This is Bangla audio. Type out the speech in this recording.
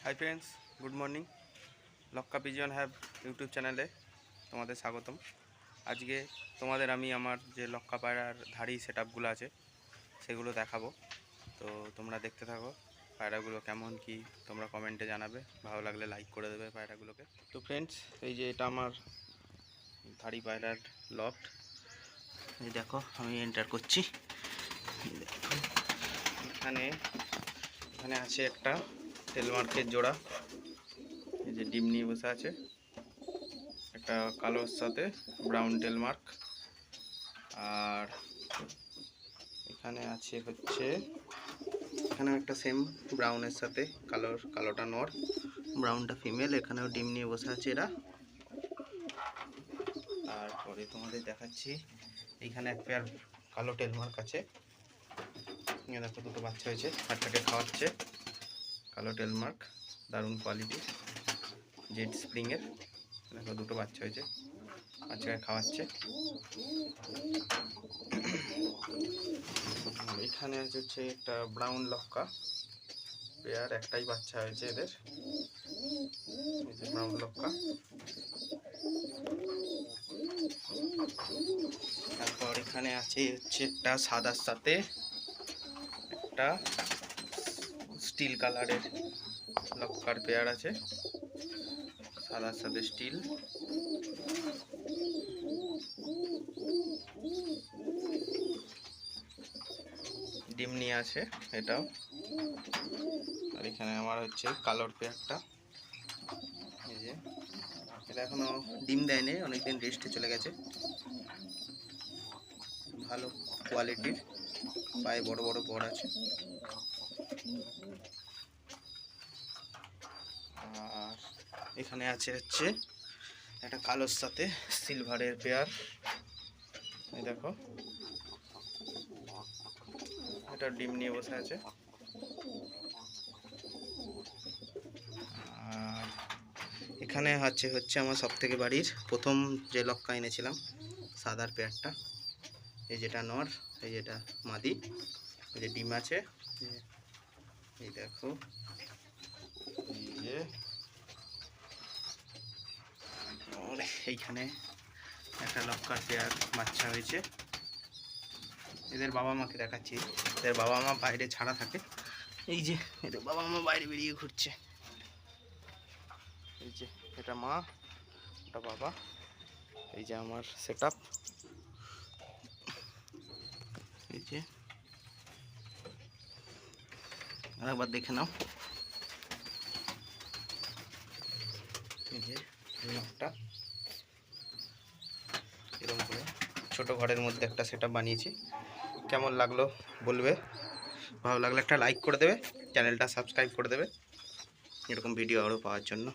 High friends, good morning. Lakka pigeon have YouTube চ্যানেলে তোমাদের স্বাগতম। আজকে তোমাদের আমি আমার যে লক্কা পায়রার ধাড়ি সেট আপগুলো আছে সেগুলো দেখাবো। তো তোমরা দেখতে থাকো পায়রাগুলো কেমন কি তোমরা কমেন্টে জানাবে, ভালো লাগলে লাইক করে দেবে পায়রাগুলোকে। তো ফ্রেন্ডস, এই যে এটা আমার ধাড়ি পায়রার লফট। এই দেখো আমি এন্টার করছি। এখানে আছে একটা টেলমার্কের জোড়া, এই যে ডিম নিয়ে বসে আছে, একটা কালোর সাথে ব্রাউন টেলমার্ক। আর এখানে আছে এখানেও একটা সেম ব্রাউনের সাথে কালোটা নর, ব্রাউনটা ফিমেল। এখানেও ডিম নিয়ে বসে আছে এরা। তারপরে তোমাদের দেখাচ্ছি এইখানে এক পেয়ার কালো টেলমার্ক আছে। দেখো দুটো বাচ্চা হয়েছে, বাচ্চাকে খাওয়াচ্ছে। কালো টেলমার্ক, দারুণ কোয়ালিটি, জেড স্প্রিংয়ের। দেখো দুটো বাচ্চা হয়েছে, বাচ্চাকে খাওয়াচ্ছে। এখানে হচ্ছে একটা ব্রাউন লক্কা পেয়ার, একটাই বাচ্চা হয়েছে এদের, ব্রাউন লক্কা। তারপর এখানে আছে একটা সাদার সাথে একটা স্টিল কালারের লক্কার পেয়ার আছে, সাদার সাথে স্টিল। ডিম নিয়ে আছে এটাও। আর এখানে আমার কালোর পেয়ারটা, এই যে এটা এখনো ডিম দেয়নি, অনেকদিন রেস্টে চলে গেছে। ভালো কোয়ালিটির, পায়ে বড় বড় পর আছে। আর এখানে আছে একটা কালোর সাথে সিলভারের পেয়ার। এই দেখো এটা ডিম নিয়ে বসে আছে। আর এখানে হচ্ছে আমার সবথেকে বাড়ির প্রথম যে লক্কা এনেছিলাম, সাদার পেয়ারটা। এই যেটা নর, এই যেটা মাদি, এই যে ডিম আছে। এই দেখো, এই যে এইখানে একটা লক্কার পেয়ার বাচ্চা হয়েছে। এদের বাবা মাকে দেখাচ্ছি, এদের বাবা মা বাইরে ছাড়া থাকে। এই যে এদের বাবা মা বাইরে বেরিয়ে ঘুরছে। এই যে এটা মা, এটা বাবা। এই যে আমার সেট আপ, এই যে আরেকবার দেখে নাও। এই যে লকটা এরকম করে ছোটো ঘরের মধ্যে একটা সেট আপ বানিয়েছি। কেমন লাগলো বলবে, ভালো লাগলে একটা লাইক করে দেবে, চ্যানেলটা সাবস্ক্রাইব করে দেবে এরকম ভিডিও আরও পাওয়ার জন্য।